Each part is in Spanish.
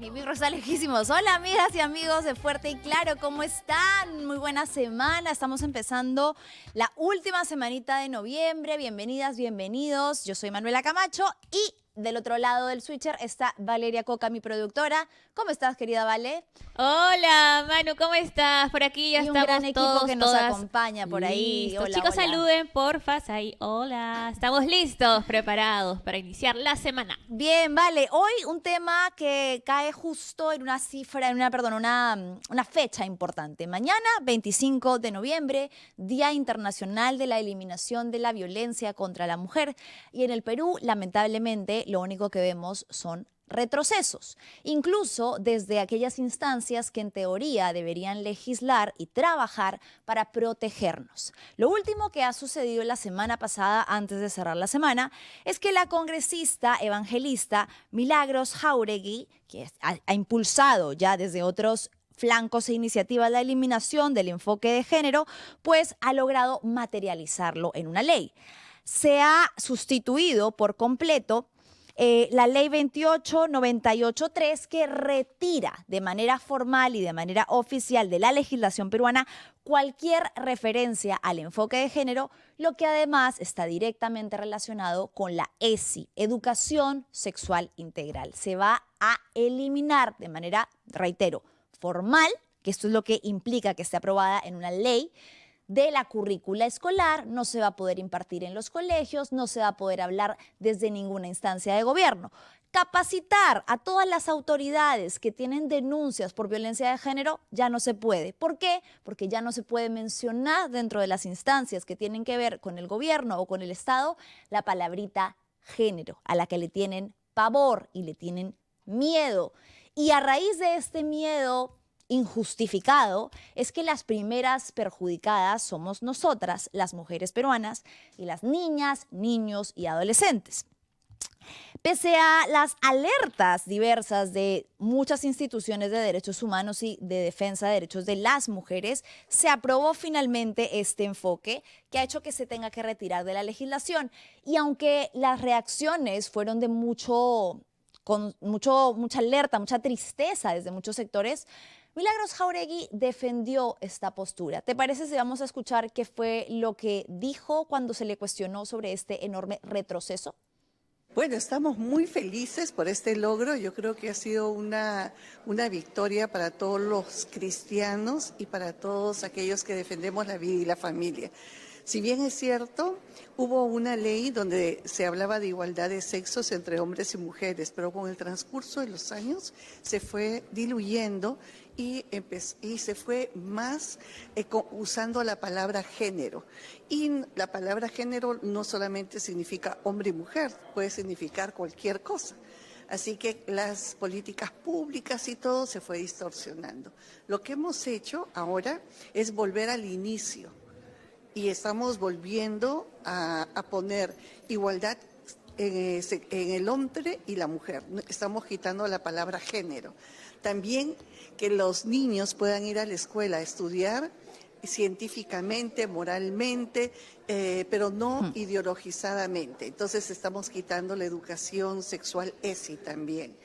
Y micro está lejísimos. Hola amigas y amigos de Fuerte y Claro, ¿cómo están? Muy buena semana. Estamos empezando la última semanita de noviembre. Bienvenidas, bienvenidos. Yo soy Manuela Camacho y del otro lado del switcher está Valeria Coca, mi productora. ¿Cómo estás, querida Vale? Hola, Manu, ¿cómo estás? Por aquí ya Y un gran estamos equipo que nos todas acompaña por ahí. listos. Hola, Chicos, hola. saluden, porfa. Ahí, hola. Estamos listos, preparados para iniciar la semana. Bien, vale. Hoy un tema que cae justo en una cifra, una fecha importante. Mañana, 25 de noviembre, Día Internacional de la Eliminación de la Violencia contra la Mujer. Y en el Perú, lamentablemente, lo único que vemos son retrocesos, incluso desde aquellas instancias que en teoría deberían legislar y trabajar para protegernos. Lo último que ha sucedido la semana pasada, antes de cerrar la semana, es que la congresista evangelista Milagros Jáuregui, que ha impulsado ya desde otros flancos e iniciativas la eliminación del enfoque de género, pues ha logrado materializarlo en una ley. Se ha sustituido por completo la ley 2898.3, que retira de manera formal y de manera oficial de la legislación peruana cualquier referencia al enfoque de género, lo que además está directamente relacionado con la ESI, Educación Sexual Integral. Se va a eliminar de manera, reitero, formal, que esto es lo que implica que esté aprobada en una ley, de la currícula escolar. No se va a poder impartir en los colegios, no se va a poder hablar desde ninguna instancia de gobierno. Capacitar a todas las autoridades que tienen denuncias por violencia de género ya no se puede. ¿Por qué? Porque ya no se puede mencionar dentro de las instancias que tienen que ver con el gobierno o con el Estado la palabrita género, a la que le tienen pavor y le tienen miedo. Y a raíz de este miedo injustificado es que las primeras perjudicadas somos nosotras, las mujeres peruanas, y las niñas, niños y adolescentes. Pese a las alertas diversas de muchas instituciones de derechos humanos y de defensa de derechos de las mujeres, se aprobó finalmente este enfoque que ha hecho que se tenga que retirar de la legislación. Y aunque las reacciones fueron de mucha alerta, mucha tristeza desde muchos sectores, Milagros Jáuregui defendió esta postura. ¿Te parece si vamos a escuchar qué fue lo que dijo cuando se le cuestionó sobre este enorme retroceso? Bueno, estamos muy felices por este logro. Yo creo que ha sido una victoria para todos los cristianos y para todos aquellos que defendemos la vida y la familia. Si bien es cierto, hubo una ley donde se hablaba de igualdad de sexos entre hombres y mujeres, pero con el transcurso de los años se fue diluyendo y se fue más usando la palabra género. Y la palabra género no solamente significa hombre y mujer, puede significar cualquier cosa. Así que las políticas públicas y todo se fue distorsionando. Lo que hemos hecho ahora es volver al inicio. Y estamos volviendo a poner igualdad en el hombre y la mujer. Estamos quitando la palabra género. También que los niños puedan ir a la escuela a estudiar científicamente, moralmente, pero no ideologizadamente. Entonces estamos quitando la educación sexual ESI también.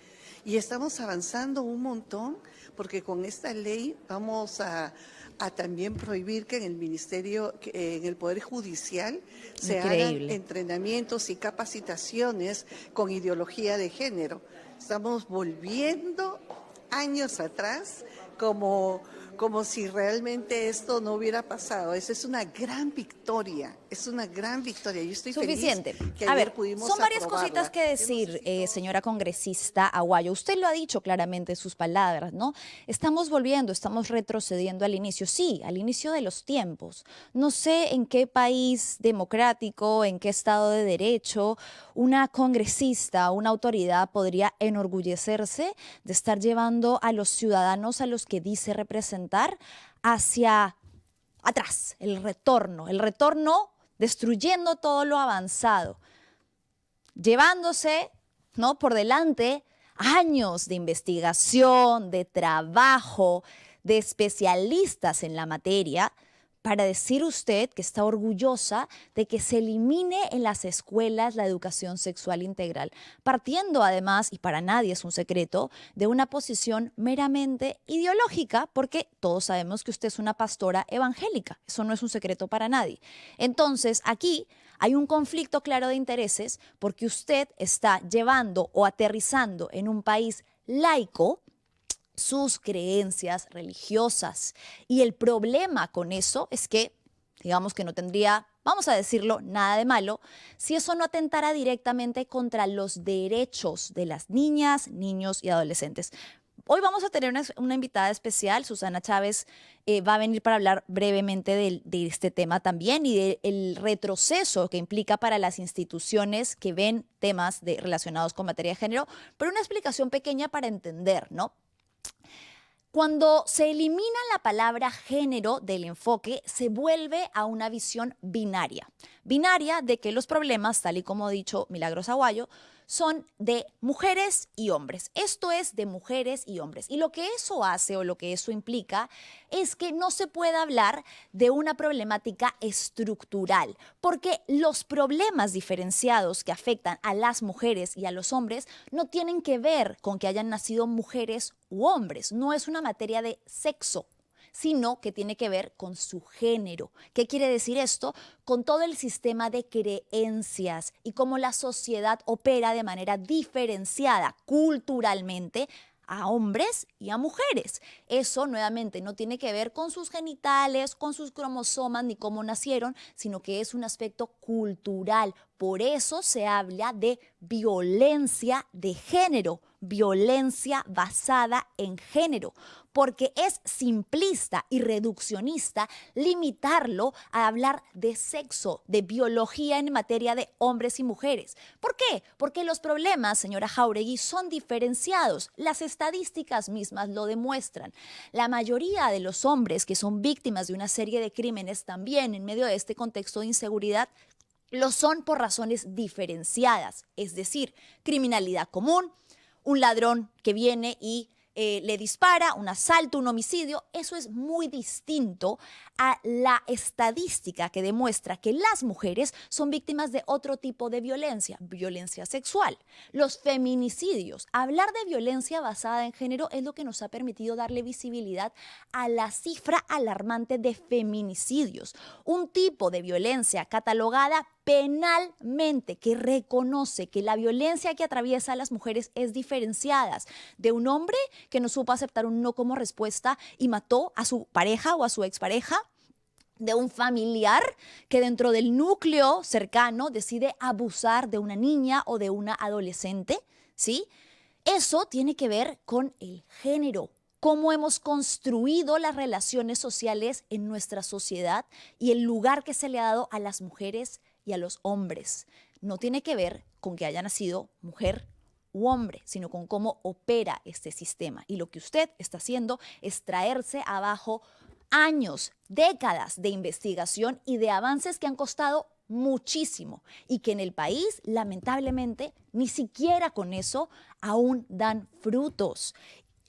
Y estamos avanzando un montón porque con esta ley vamos a también prohibir que en el Ministerio, en el Poder Judicial, se hagan entrenamientos y capacitaciones con ideología de género. Estamos volviendo años atrás como si realmente esto no hubiera pasado. Esa es una gran victoria, es una gran victoria. Yo estoy Suficiente. feliz que a ayer ver, pudimos son varias aprobarla. cositas que decir, señora congresista Aguayo. Usted lo ha dicho claramente en sus palabras, ¿no? Estamos volviendo, estamos retrocediendo al inicio. Sí, al inicio de los tiempos. No sé en qué país democrático, en qué estado de derecho, una congresista, una autoridad podría enorgullecerse de estar llevando a los ciudadanos a los que dice representar hacia atrás, el retorno destruyendo todo lo avanzado, llevándose, ¿no?, por delante años de investigación, de trabajo, de especialistas en la materia, para decir usted que está orgullosa de que se elimine en las escuelas la educación sexual integral, partiendo además, y para nadie es un secreto, de una posición meramente ideológica, porque todos sabemos que usted es una pastora evangélica, eso no es un secreto para nadie. Entonces, aquí hay un conflicto claro de intereses porque usted está llevando o aterrizando en un país laico sus creencias religiosas. Y el problema con eso es que, digamos que no tendría, vamos a decirlo, nada de malo, si eso no atentara directamente contra los derechos de las niñas, niños y adolescentes. Hoy vamos a tener una invitada especial, Susana Chávez va a venir para hablar brevemente de este tema también y del retroceso que implica para las instituciones que ven temas relacionados con materia de género, pero una explicación pequeña para entender, ¿no? Cuando se elimina la palabra género del enfoque, se vuelve a una visión binaria. Binaria de que los problemas, tal y como ha dicho Milagros Aguayo, son de mujeres y hombres. Esto es de mujeres y hombres. Y lo que eso hace o lo que eso implica es que no se puede hablar de una problemática estructural, porque los problemas diferenciados que afectan a las mujeres y a los hombres no tienen que ver con que hayan nacido mujeres u hombres. No es una materia de sexo, sino que tiene que ver con su género. ¿Qué quiere decir esto? Con todo el sistema de creencias y cómo la sociedad opera de manera diferenciada culturalmente a hombres y a mujeres. Eso nuevamente no tiene que ver con sus genitales, con sus cromosomas ni cómo nacieron, sino que es un aspecto cultural. Por eso se habla de violencia de género, violencia basada en género, porque es simplista y reduccionista limitarlo a hablar de sexo, de biología en materia de hombres y mujeres. ¿Por qué? Porque los problemas, señora Jáuregui, son diferenciados. Las estadísticas mismas lo demuestran. La mayoría de los hombres que son víctimas de una serie de crímenes también en medio de este contexto de inseguridad lo son por razones diferenciadas, es decir, criminalidad común, un ladrón que viene y le dispara, un asalto, un homicidio. Eso es muy distinto a la estadística que demuestra que las mujeres son víctimas de otro tipo de violencia, violencia sexual. Los feminicidios, hablar de violencia basada en género es lo que nos ha permitido darle visibilidad a la cifra alarmante de feminicidios, un tipo de violencia catalogada penalmente, que reconoce que la violencia que atraviesa a las mujeres es diferenciada de un hombre que no supo aceptar un no como respuesta y mató a su pareja o a su expareja, de un familiar que dentro del núcleo cercano decide abusar de una niña o de una adolescente, ¿sí? Eso tiene que ver con el género, cómo hemos construido las relaciones sociales en nuestra sociedad y el lugar que se le ha dado a las mujeres y a los hombres. No tiene que ver con que haya nacido mujer u hombre, sino con cómo opera este sistema. Y lo que usted está haciendo es traerse abajo años, décadas de investigación y de avances que han costado muchísimo y que en el país, lamentablemente, ni siquiera con eso aún dan frutos.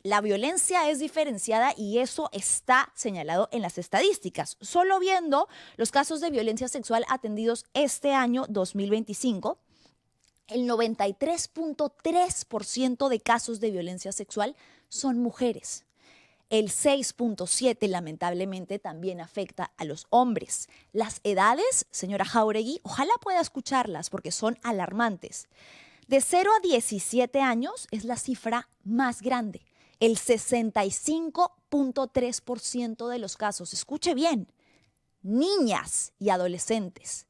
La violencia es diferenciada y eso está señalado en las estadísticas. Solo viendo los casos de violencia sexual atendidos este año 2025, el 93.3% de casos de violencia sexual son mujeres. El 6.7% lamentablemente también afecta a los hombres. Las edades, señora Jáuregui, ojalá pueda escucharlas porque son alarmantes. De 0 a 17 años es la cifra más grande. El 65.3% de los casos, escuche bien, niñas y adolescentes.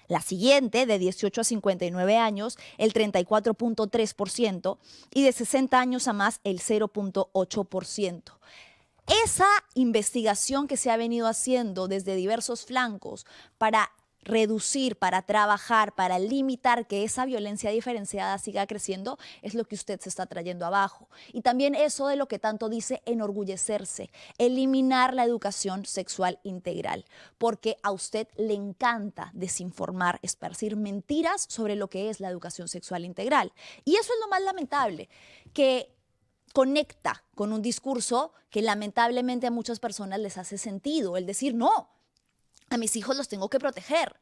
La siguiente, de 18 a 59 años, el 34.3% y de 60 años a más, el 0.8%. Esa investigación que se ha venido haciendo desde diversos flancos para reducir, para trabajar, para limitar que esa violencia diferenciada siga creciendo, es lo que usted se está trayendo abajo. Y también eso de lo que tanto dice enorgullecerse, eliminar la educación sexual integral, porque a usted le encanta desinformar, esparcir mentiras sobre lo que es la educación sexual integral. Y eso es lo más lamentable, que conecta con un discurso que lamentablemente a muchas personas les hace sentido, el decir, no, a mis hijos los tengo que proteger.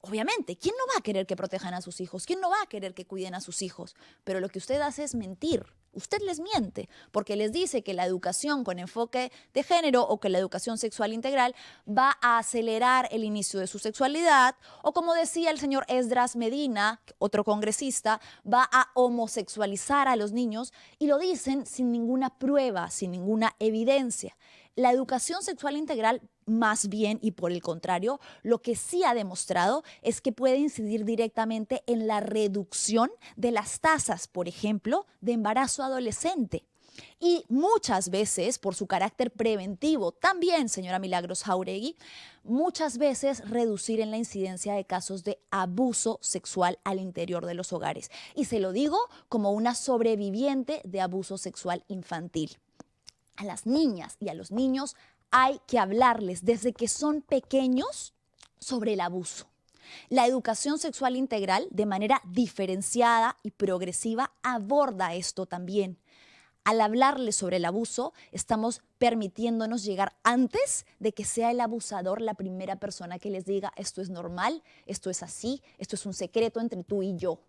Obviamente, ¿quién no va a querer que protejan a sus hijos? ¿Quién no va a querer que cuiden a sus hijos? Pero lo que usted hace es mentir. Usted les miente porque les dice que la educación con enfoque de género o que la educación sexual integral va a acelerar el inicio de su sexualidad o, como decía el señor Esdras Medina, otro congresista, va a homosexualizar a los niños, y lo dicen sin ninguna prueba, sin ninguna evidencia. La educación sexual integral, más bien, y por el contrario, lo que sí ha demostrado es que puede incidir directamente en la reducción de las tasas, por ejemplo, de embarazo adolescente. Y muchas veces, por su carácter preventivo, también, señora Milagros Jáuregui, muchas veces reducir en la incidencia de casos de abuso sexual al interior de los hogares. Y se lo digo como una sobreviviente de abuso sexual infantil. A las niñas y a los niños hay que hablarles desde que son pequeños sobre el abuso. La educación sexual integral, de manera diferenciada y progresiva, aborda esto también. Al hablarles sobre el abuso, estamos permitiéndonos llegar antes de que sea el abusador la primera persona que les diga: esto es normal, esto es así, esto es un secreto entre tú y yo.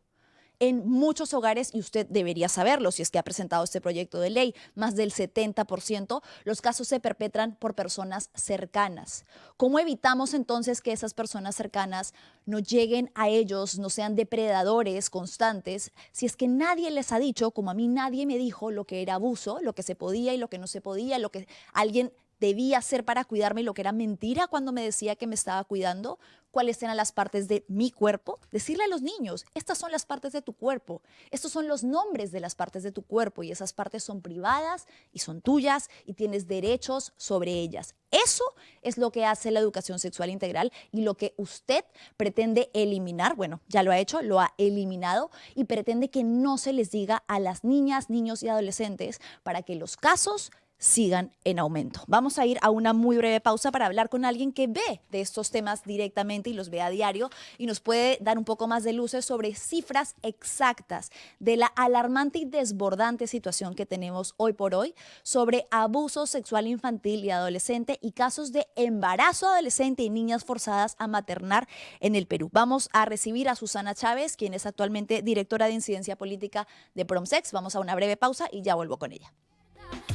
En muchos hogares, y usted debería saberlo si es que ha presentado este proyecto de ley, más del 70% los casos se perpetran por personas cercanas. ¿Cómo evitamos entonces que esas personas cercanas no lleguen a ellos, no sean depredadores constantes, si es que nadie les ha dicho, como a mí nadie me dijo, lo que era abuso, lo que se podía y lo que no se podía, lo que alguien debía hacer para cuidarme y lo que era mentira cuando me decía que me estaba cuidando? ¿Cuáles eran las partes de mi cuerpo? Decirle a los niños: estas son las partes de tu cuerpo, estos son los nombres de las partes de tu cuerpo, y esas partes son privadas y son tuyas y tienes derechos sobre ellas. Eso es lo que hace la educación sexual integral, y lo que usted pretende eliminar, bueno, ya lo ha hecho, lo ha eliminado, y pretende que no se les diga a las niñas, niños y adolescentes para que los casos sigan en aumento. Vamos a ir a una muy breve pausa para hablar con alguien que ve de estos temas directamente y los ve a diario, y nos puede dar un poco más de luces sobre cifras exactas de la alarmante y desbordante situación que tenemos hoy por hoy sobre abuso sexual infantil y adolescente y casos de embarazo adolescente y niñas forzadas a maternar en el Perú. Vamos a recibir a Susana Chávez, quien es actualmente directora de incidencia política de Promsex. Vamos a una breve pausa y ya vuelvo con ella.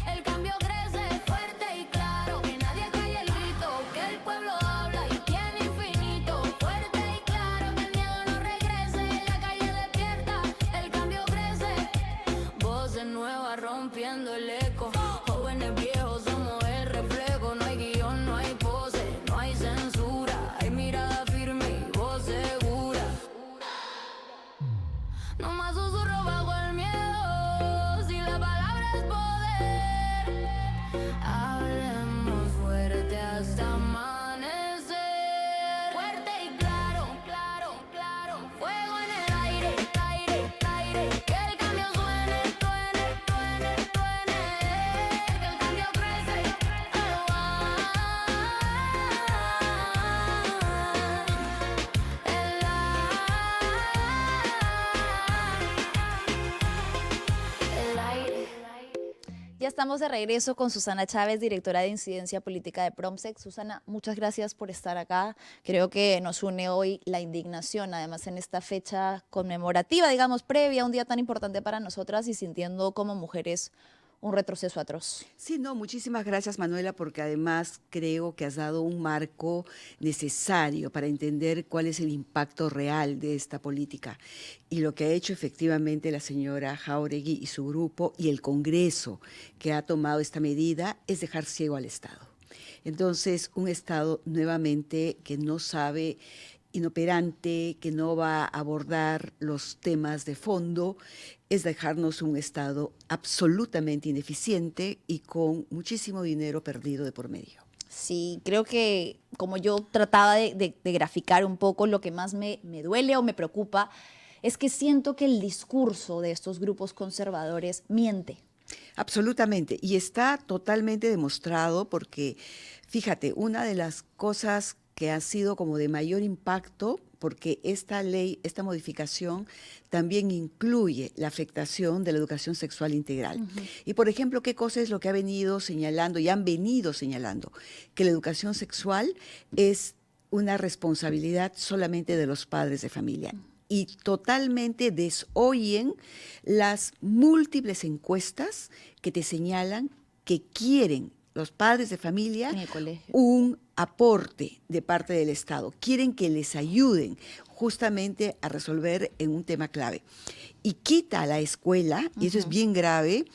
El cambio crece fuerte y claro, que nadie calle el grito, que el pueblo habla y tiene infinito. Fuerte y claro, que el miedo no regrese, la calle despierta, el cambio crece. Voces nuevas rompiendo el eco, jóvenes viejos somos el reflejo. No hay guión, no hay pose, no hay censura, hay mirada firme y voz segura. No más susurro bajo el miedo, si la palabra es poder. Hablemos fuerte hasta amanecer. Fuerte y claro, claro, claro. Fuego en el aire, aire, aire. Que el cambio suene, suene, suene, suene. Que el cambio crece. El aire. Ya estamos de regreso con Susana Chávez, directora de incidencia política de Promsex. Susana, muchas gracias por estar acá. Creo que nos une hoy la indignación, además en esta fecha conmemorativa, digamos, previa a un día tan importante para nosotras, y sintiendo como mujeres un retroceso atroz. Sí, no, muchísimas gracias, Manuela, porque además creo que has dado un marco necesario para entender cuál es el impacto real de esta política y lo que ha hecho efectivamente la señora Jáuregui y su grupo y el Congreso que ha tomado esta medida es dejar ciego al Estado. Entonces, un Estado nuevamente que no sabe, inoperante, que no va a abordar los temas de fondo, es dejarnos un Estado absolutamente ineficiente y con muchísimo dinero perdido de por medio. Sí, creo que como yo trataba de graficar un poco, lo que más me duele o me preocupa es que siento que el discurso de estos grupos conservadores miente. Absolutamente, y está totalmente demostrado porque, fíjate, una de las cosas que ha sido como de mayor impacto, porque esta ley, esta modificación también incluye la afectación de la educación sexual integral. Y, por ejemplo, ¿qué cosa es lo que ha venido señalando y han venido señalando? Que la educación sexual es una responsabilidad solamente de los padres de familia y totalmente desoyen las múltiples encuestas que te señalan que quieren los padres de familia En el colegio. un aporte de parte del Estado. Quieren que les ayuden justamente a resolver en un tema clave. Y quita a la escuela, y eso es bien grave,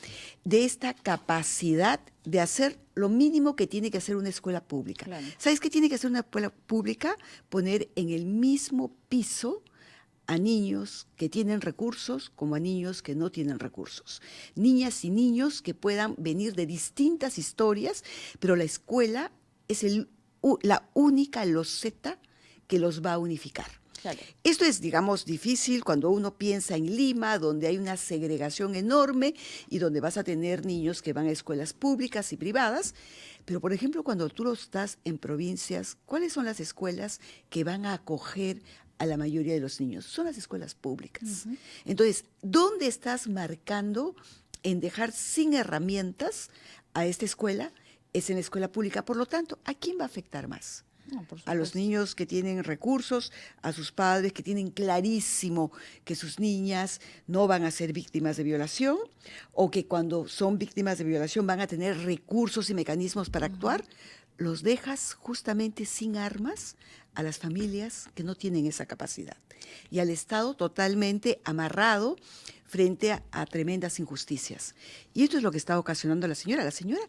de esta capacidad de hacer lo mínimo que tiene que hacer una escuela pública. Claro. ¿Sabes qué tiene que hacer una escuela pública? Poner en el mismo piso a niños que tienen recursos como a niños que no tienen recursos. Niñas y niños que puedan venir de distintas historias, pero la escuela es la única loseta que los va a unificar. Claro. Esto es, digamos, difícil cuando uno piensa en Lima, donde hay una segregación enorme y donde vas a tener niños que van a escuelas públicas y privadas. Pero, por ejemplo, cuando tú lo estás en provincias, ¿cuáles son las escuelas que van a acoger a la mayoría de los niños? Son las escuelas públicas. Entonces, ¿dónde estás marcando en dejar sin herramientas a esta escuela? Es en la escuela pública. Por lo tanto, ¿a quién va a afectar más? No, por A los supuesto. niños que tienen recursos, a sus padres que tienen clarísimo que sus niñas no van a ser víctimas de violación o que cuando son víctimas de violación van a tener recursos y mecanismos para actuar, los dejas justamente sin armas a las familias que no tienen esa capacidad y al Estado totalmente amarrado frente a tremendas injusticias. Y esto es lo que está ocasionando la señora. La señora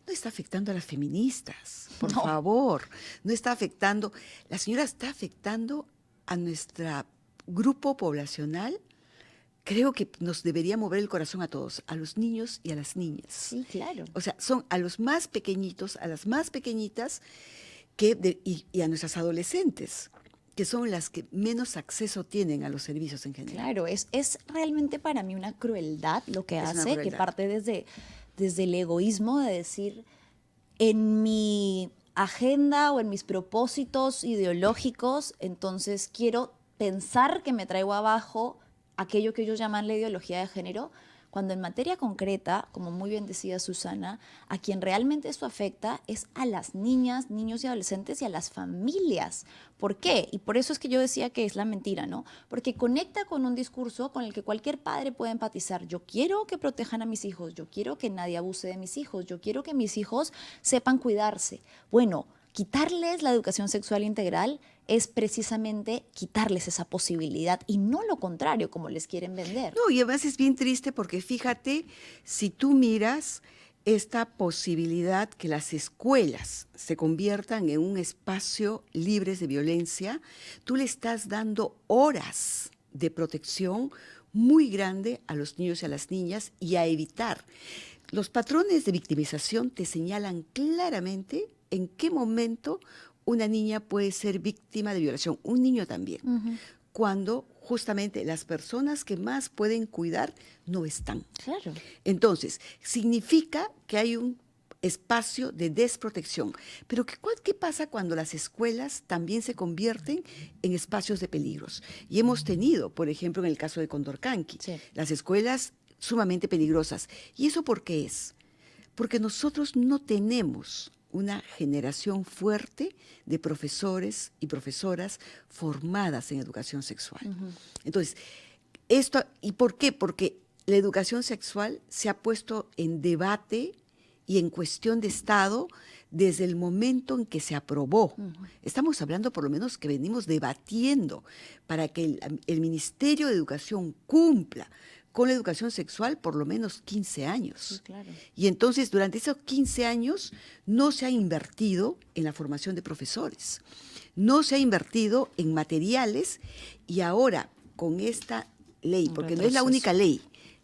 no está afectando a las feministas, por No. favor. No está afectando, la señora está afectando a nuestro grupo poblacional. Creo que nos debería mover el corazón a todos, a los niños y a las niñas. Sí, claro. O sea, son a los más pequeñitos, a las más pequeñitas y a nuestras adolescentes, que son las que menos acceso tienen a los servicios en general. Claro, es realmente para mí una crueldad lo que Es una hace, que crueldad. parte desde el egoísmo de decir, en mi agenda o en mis propósitos ideológicos, entonces quiero pensar que me traigo abajo aquello que ellos llaman la ideología de género, cuando en materia concreta, como muy bien decía Susana, a quien realmente esto afecta es a las niñas, niños y adolescentes y a las familias. ¿Por qué? Y por eso es que yo decía que es la mentira, ¿no? Porque conecta con un discurso con el que cualquier padre puede empatizar. Yo quiero que protejan a mis hijos, yo quiero que nadie abuse de mis hijos, yo quiero que mis hijos sepan cuidarse. Bueno, quitarles la educación sexual integral es precisamente quitarles esa posibilidad y no lo contrario, como les quieren vender. No, y además es bien triste porque fíjate, si tú miras esta posibilidad que las escuelas se conviertan en un espacio libres de violencia, tú le estás dando horas de protección muy grande a los niños y a las niñas y a evitar. Los patrones de victimización te señalan claramente en qué momento una niña puede ser víctima de violación, un niño también, cuando justamente las personas que más pueden cuidar no están. Claro. Entonces, significa que hay un espacio de desprotección. Pero ¿qué pasa cuando las escuelas también se convierten en espacios de peligros? Y hemos tenido, por ejemplo, en el caso de Condorcanqui, Sí. las escuelas sumamente peligrosas. ¿Y eso por qué es? Porque nosotros no tenemos una generación fuerte de profesores y profesoras formadas en educación sexual. Entonces, ¿y por qué? Porque la educación sexual se ha puesto en debate y en cuestión de Estado desde el momento en que se aprobó. Estamos hablando por lo menos que venimos debatiendo para que el Ministerio de Educación cumpla con la educación sexual por lo menos 15 años. Sí, claro. Y entonces, durante esos 15 años, no se ha invertido en la formación de profesores, no se ha invertido en materiales, y ahora, con esta ley, Un porque no es la retroceso. única ley,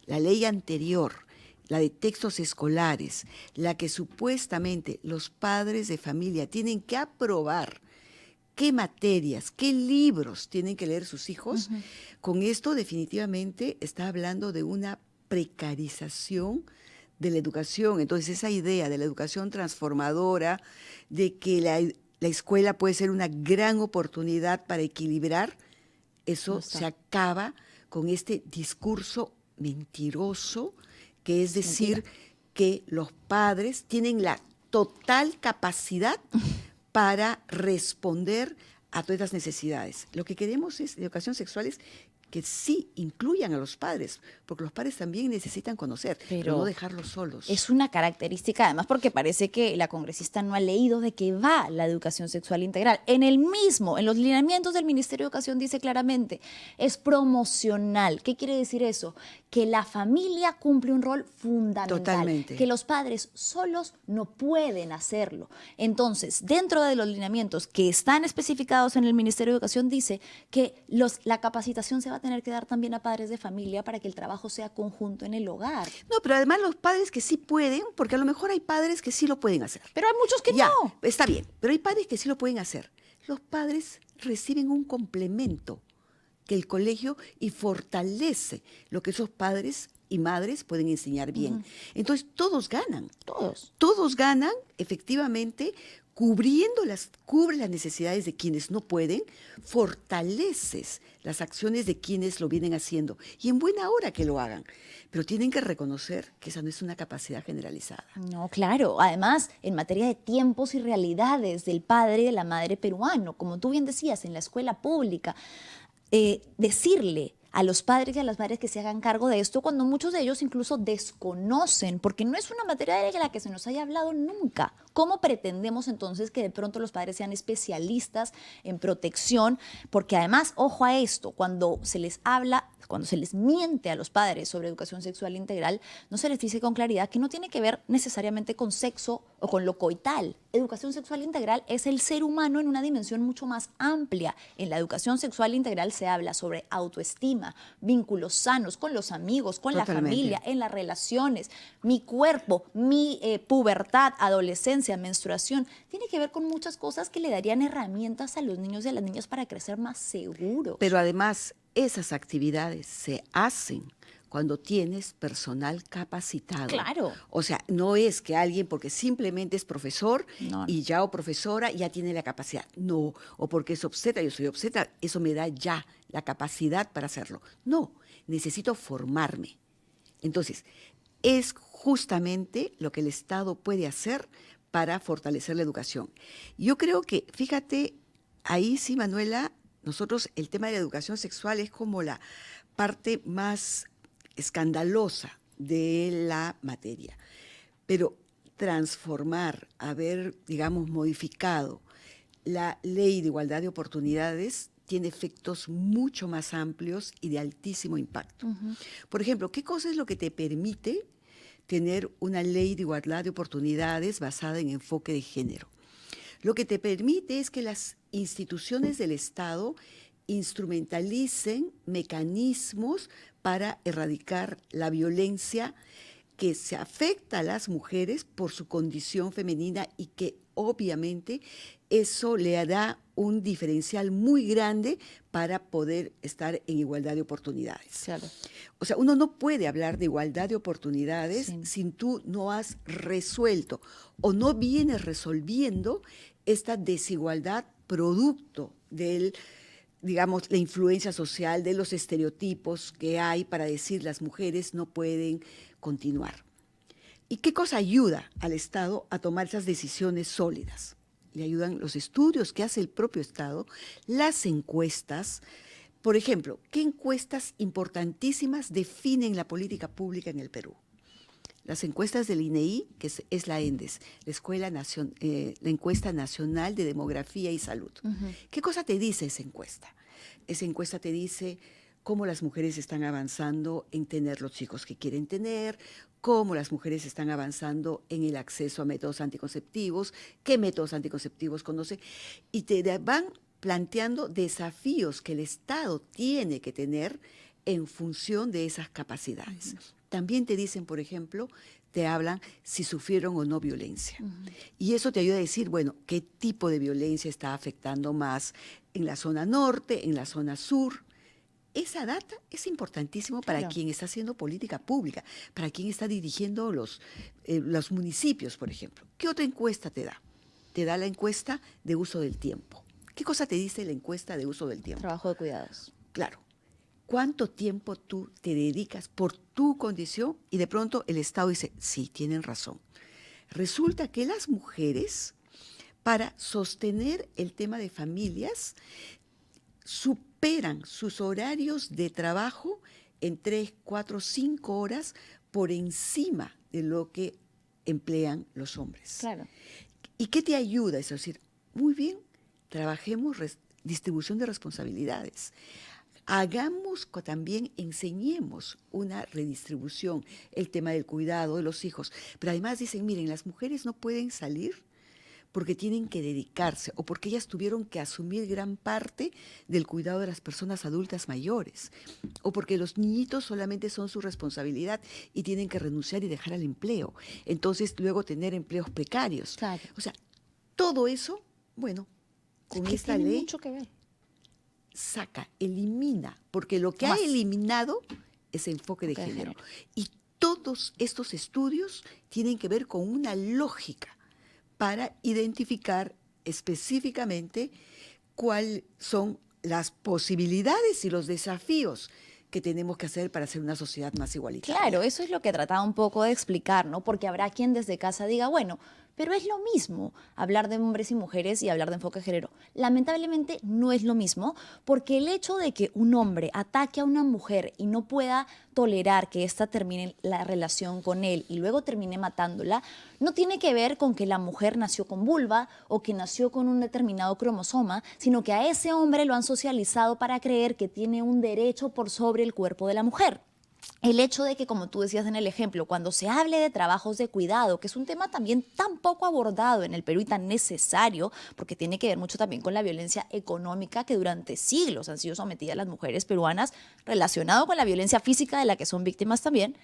la ley anterior, la de textos escolares, la que supuestamente los padres de familia tienen que aprobar qué materias, qué libros tienen que leer sus hijos, con esto definitivamente está hablando de una precarización de la educación. Entonces, esa idea de la educación transformadora, de que la escuela puede ser una gran oportunidad para equilibrar, eso No está. se acaba con este discurso mentiroso, que es decir, que los padres tienen la total capacidad para responder a todas las necesidades. Lo que queremos es educación sexual es que sí incluyan a los padres, porque los padres también necesitan conocer, pero no dejarlos solos. Es una característica, además, porque parece que la congresista no ha leído de qué va la educación sexual integral. En los lineamientos del Ministerio de Educación dice claramente, es promocional. ¿Qué quiere decir eso? Que la familia cumple un rol fundamental. Totalmente. Que los padres solos no pueden hacerlo. Entonces, dentro de los lineamientos que están especificados en el Ministerio de Educación, dice que la capacitación se va a tener que dar también a padres de familia para que el trabajo sea conjunto en el hogar. No, pero además los padres que sí pueden, porque a lo mejor hay padres que sí lo pueden hacer. Pero hay muchos que Ya, no. está bien, pero hay padres que sí lo pueden hacer. Los padres reciben un complemento que el colegio y fortalece lo que esos padres y madres pueden enseñar bien. Entonces, todos ganan. Todos. Todos ganan, efectivamente, cubre las necesidades de quienes no pueden, fortaleces las acciones de quienes lo vienen haciendo. Y en buena hora que lo hagan. Pero tienen que reconocer que esa no es una capacidad generalizada. No, claro. Además, en materia de tiempos y realidades del padre y de la madre peruano, como tú bien decías, en la escuela pública, decirle a los padres y a las madres que se hagan cargo de esto cuando muchos de ellos incluso desconocen, porque no es una materia de la que se nos haya hablado nunca. ¿Cómo pretendemos entonces que de pronto los padres sean especialistas en protección? Porque además, ojo a esto, cuando se les habla, cuando se les miente a los padres sobre educación sexual integral, no se les dice con claridad que no tiene que ver necesariamente con sexo o con lo coital. Educación sexual integral es el ser humano en una dimensión mucho más amplia. En la educación sexual integral se habla sobre autoestima, vínculos sanos con los amigos, con Totalmente. la familia, en las relaciones, mi cuerpo, mi pubertad, adolescencia, menstruación. Tiene que ver con muchas cosas que le darían herramientas a los niños y a las niñas para crecer más seguros. Pero además, esas actividades se hacen cuando tienes personal capacitado. Claro. O sea, no es que alguien, porque simplemente es profesor No, no. y ya o profesora, ya tiene la capacidad. No, o porque es obstetra, yo soy obstetra, eso me da ya la capacidad para hacerlo. No, necesito formarme. Entonces, es justamente lo que el Estado puede hacer para fortalecer la educación. Yo creo que, fíjate, ahí sí, Manuela, nosotros el tema de la educación sexual es como la parte más escandalosa de la materia. Pero transformar, haber, digamos, modificado la ley de igualdad de oportunidades tiene efectos mucho más amplios y de altísimo impacto. Por ejemplo, ¿qué cosa es lo que te permite tener una ley de igualdad de oportunidades basada en enfoque de género? Lo que te permite es que las instituciones del Estado instrumentalicen mecanismos para erradicar la violencia que se afecta a las mujeres por su condición femenina y que obviamente eso le da un diferencial muy grande para poder estar en igualdad de oportunidades. Claro. O sea, uno no puede hablar de igualdad de oportunidades Sí. sin tú no has resuelto o no vienes resolviendo esta desigualdad producto del, digamos, la influencia social, de los estereotipos que hay para decir las mujeres no pueden continuar. ¿Y qué cosa ayuda al Estado a tomar esas decisiones sólidas? Le ayudan los estudios que hace el propio Estado, las encuestas. Por ejemplo, ¿qué encuestas importantísimas definen la política pública en el Perú? Las encuestas del INEI, que es la ENDES, la Encuesta Nacional de Demografía y Salud. ¿Qué cosa te dice esa encuesta? Esa encuesta te dice cómo las mujeres están avanzando en tener los hijos que quieren tener, cómo las mujeres están avanzando en el acceso a métodos anticonceptivos, qué métodos anticonceptivos conoce, y te van planteando desafíos que el Estado tiene que tener en función de esas capacidades. También te dicen, por ejemplo, te hablan si sufrieron o no violencia. Y eso te ayuda a decir, bueno, qué tipo de violencia está afectando más en la zona norte, en la zona sur. Esa data es importantísimo para Claro. quien está haciendo política pública, para quien está dirigiendo los municipios, por ejemplo. ¿Qué otra encuesta te da? Te da la encuesta de uso del tiempo. ¿Qué cosa te dice la encuesta de uso del tiempo? Trabajo de cuidados. Claro. ¿Cuánto tiempo tú te dedicas por tu condición? Y de pronto el Estado dice, sí, tienen razón. Resulta que las mujeres para sostener el tema de familias, superan sus horarios de trabajo en 3, 4, 5 horas por encima de lo que emplean los hombres. Claro. ¿Y qué te ayuda? Es decir, muy bien, trabajemos distribución de responsabilidades. Hagamos también, enseñemos una redistribución, el tema del cuidado de los hijos. Pero además dicen, miren, las mujeres no pueden salir porque tienen que dedicarse o porque ellas tuvieron que asumir gran parte del cuidado de las personas adultas mayores o porque los niñitos solamente son su responsabilidad y tienen que renunciar y dejar al empleo. Entonces, luego tener empleos precarios. Claro. O sea, todo eso, bueno, con Que esta tiene ley mucho que ver. saca, elimina, porque lo que Más. ha eliminado es enfoque de Enfoque de género. Y todos estos estudios tienen que ver con una lógica para identificar específicamente cuáles son las posibilidades y los desafíos que tenemos que hacer para hacer una sociedad más igualitaria. Claro, eso es lo que trataba un poco de explicar, ¿no? Porque habrá quien desde casa diga, bueno, pero es lo mismo hablar de hombres y mujeres y hablar de enfoque de género. Lamentablemente no es lo mismo, porque el hecho de que un hombre ataque a una mujer y no pueda tolerar que ésta termine la relación con él y luego termine matándola, no tiene que ver con que la mujer nació con vulva o que nació con un determinado cromosoma, sino que a ese hombre lo han socializado para creer que tiene un derecho por sobre el cuerpo de la mujer. El hecho de que, como tú decías en el ejemplo, cuando se hable de trabajos de cuidado, que es un tema también tan poco abordado en el Perú y tan necesario, porque tiene que ver mucho también con la violencia económica que durante siglos han sido sometidas las mujeres peruanas, relacionado con la violencia física de la que son víctimas también,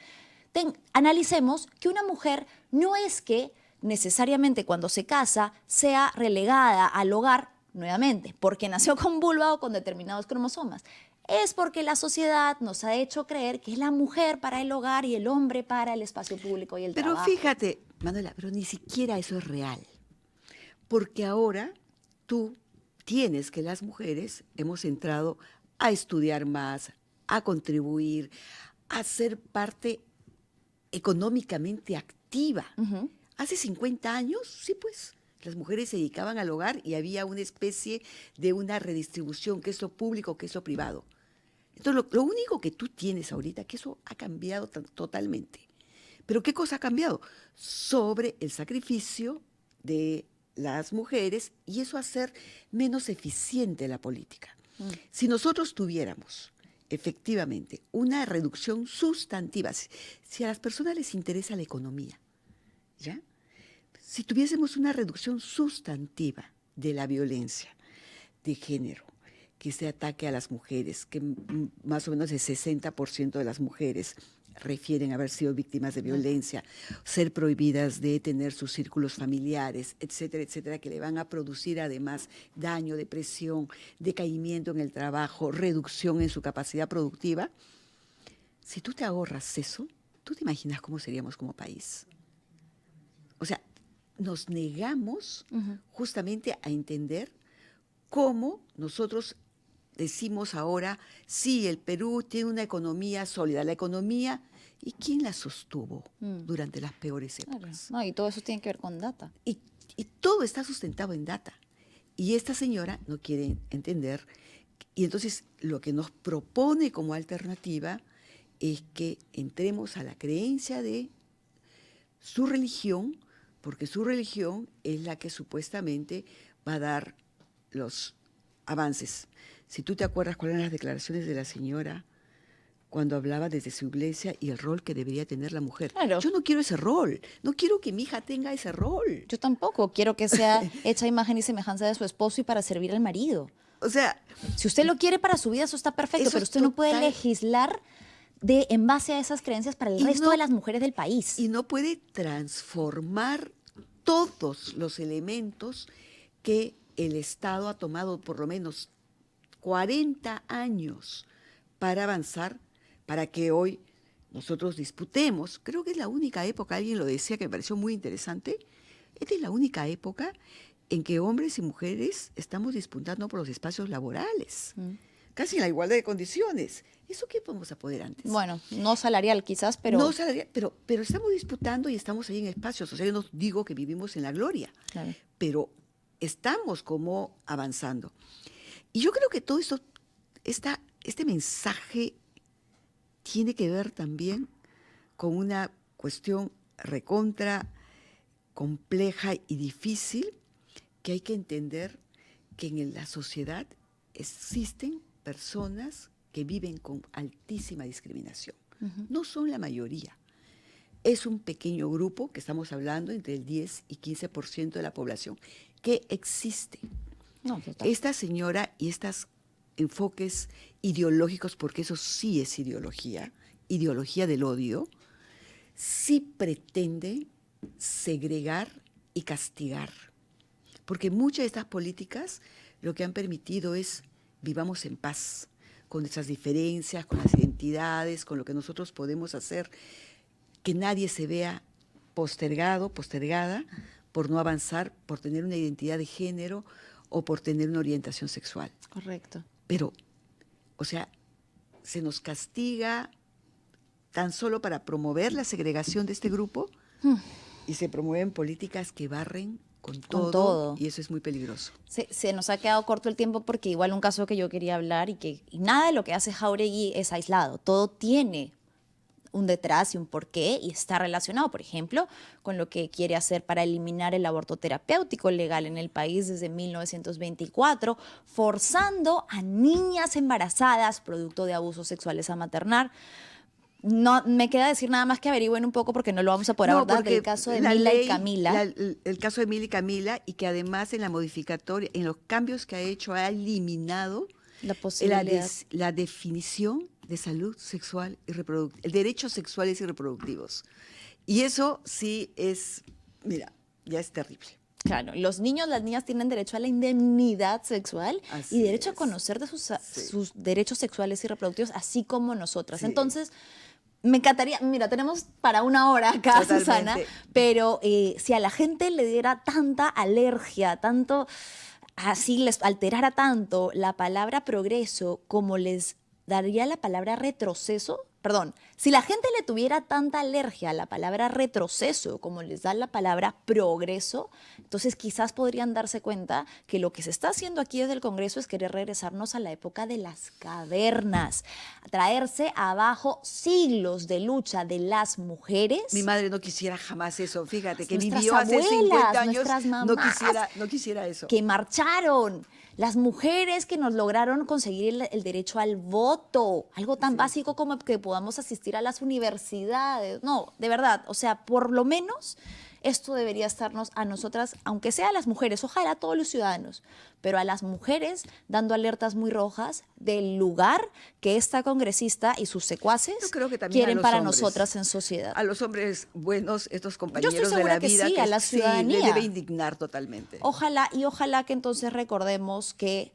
analicemos que una mujer no es que necesariamente cuando se casa sea relegada al hogar nuevamente, porque nació con vulva o con determinados cromosomas. Es porque la sociedad nos ha hecho creer que es la mujer para el hogar y el hombre para el espacio público y el Pero trabajo. fíjate, Manuela, pero ni siquiera eso es real. Porque ahora tú tienes que las mujeres hemos entrado a estudiar más, a contribuir, a ser parte económicamente activa. Ujú. Hace 50 años, sí, pues, las mujeres se dedicaban al hogar y había una especie de una redistribución, que es lo público, que es lo privado. Entonces, lo único que tú tienes ahorita, que eso ha cambiado totalmente. Pero ¿qué cosa ha cambiado? Sobre el sacrificio de las mujeres y eso hacer menos eficiente la política. Si nosotros tuviéramos efectivamente una reducción sustantiva, si a las personas les interesa la economía, ¿ya? Si tuviésemos una reducción sustantiva de la violencia de género, que se ataque a las mujeres, que más o menos el 60% de las mujeres refieren haber sido víctimas de violencia, ser prohibidas de tener sus círculos familiares, etcétera, etcétera, que le van a producir además daño, depresión, decaimiento en el trabajo, reducción en su capacidad productiva. Si tú te ahorras eso, ¿tú te imaginas cómo seríamos como país? O sea, nos negamos justamente a entender cómo nosotros decimos ahora, sí, el Perú tiene una economía sólida. La economía, ¿y quién la sostuvo durante las peores Claro. épocas? No, y todo eso tiene que ver con data. Y todo está sustentado en data. Y esta señora no quiere entender. Y entonces lo que nos propone como alternativa es que entremos a la creencia de su religión, porque su religión es la que supuestamente va a dar los avances. Si tú te acuerdas cuáles eran las declaraciones de la señora cuando hablaba desde su iglesia y el rol que debería tener la mujer. Claro. Yo no quiero ese rol, no quiero que mi hija tenga ese rol. Yo tampoco quiero que sea hecha a imagen y semejanza de su esposo y para servir al marido. O sea, Si usted lo quiere para su vida, eso está perfecto, Eso pero es usted no puede total. legislar en base a esas creencias para el Y resto no- de las mujeres del país. y no puede transformar todos los elementos que el Estado ha tomado por lo menos 40 años para avanzar, para que hoy nosotros disputemos. Creo que es la única época, alguien lo decía que me pareció muy interesante, esta es la única época en que hombres y mujeres estamos disputando por los espacios laborales, casi en la igualdad de condiciones. ¿Eso qué podemos a poder antes? Bueno, no salarial quizás, pero... No salarial, pero estamos disputando y estamos ahí en espacios. O sea, yo no digo que vivimos en la gloria, Claro. pero estamos como avanzando. Y yo creo que todo esto, este mensaje tiene que ver también con una cuestión recontra compleja y difícil, que hay que entender que en la sociedad existen personas que viven con altísima discriminación. No son la mayoría. Es un pequeño grupo, que estamos hablando entre el 10 y 15% de la población, que existe. No, total. Esta señora y estos enfoques ideológicos, porque eso sí es ideología del odio, sí pretende segregar y castigar. Porque muchas de estas políticas lo que han permitido es vivamos en paz, con nuestras diferencias, con las identidades, con lo que nosotros podemos hacer, que nadie se vea postergada por no avanzar, por tener una identidad de género o por tener una orientación sexual. Correcto. Pero, o sea, se nos castiga tan solo para promover la segregación de este grupo y se promueven políticas que barren con todo, y eso es muy peligroso. Se nos ha quedado corto el tiempo porque igual un caso que yo quería hablar y nada de lo que hace Jáuregui es aislado. Todo tiene un detrás y un porqué y está relacionado, por ejemplo, con lo que quiere hacer para eliminar el aborto terapéutico legal en el país desde 1924, forzando a niñas embarazadas producto de abusos sexuales a maternar. No me queda decir nada más que averigüen un poco porque no lo vamos a poder abordar del caso de Mila y Camila. El caso de Mila y Camila, y que además en la modificatoria, en los cambios que ha hecho, ha eliminado La posibilidad. la definición de salud sexual y reproductiva, derechos sexuales y reproductivos. Y eso sí es, mira, ya es terrible. Claro, los niños, las niñas tienen derecho a la indemnidad sexual Así y derecho a es. conocer de sus derechos sexuales y reproductivos, así como nosotras. Sí. Entonces, me encantaría, mira, tenemos para una hora acá, Totalmente. Susana, pero si a la gente le diera tanta alergia, tanto, así les alterara tanto la palabra progreso como les daría la palabra retroceso, perdón, si la gente le tuviera tanta alergia a la palabra retroceso como les da la palabra progreso, entonces quizás podrían darse cuenta que lo que se está haciendo aquí desde el Congreso es querer regresarnos a la época de las cavernas, traerse abajo siglos de lucha de las mujeres. Mi madre no quisiera jamás eso, fíjate, que Nuestras vivió hace abuelas, 50 años, nuestras no mamás, quisiera eso. que marcharon, las mujeres que nos lograron conseguir el derecho al voto, algo tan básico como que podamos asistir a las universidades. No, de verdad, o sea, por lo menos esto debería estarnos a nosotras, aunque sea a las mujeres, ojalá a todos los ciudadanos, pero a las mujeres dando alertas muy rojas del lugar que esta congresista y sus secuaces Yo creo que también quieren a los para hombres. nosotras en sociedad. A los hombres buenos, estos compañeros de segura la que vida, sí, a la sí, ciudadanía. le debe indignar totalmente. Ojalá que entonces recordemos que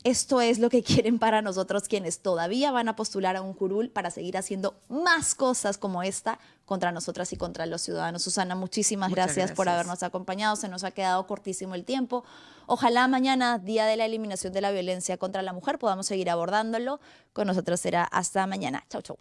esto es lo que quieren para nosotros quienes todavía van a postular a un curul para seguir haciendo más cosas como esta contra nosotras y contra los ciudadanos. Susana, muchísimas Muchas gracias por gracias. habernos acompañado. Se nos ha quedado cortísimo el tiempo. Ojalá mañana, día de la eliminación de la violencia contra la mujer, podamos seguir abordándolo. Con nosotros será hasta mañana. Chau, chau.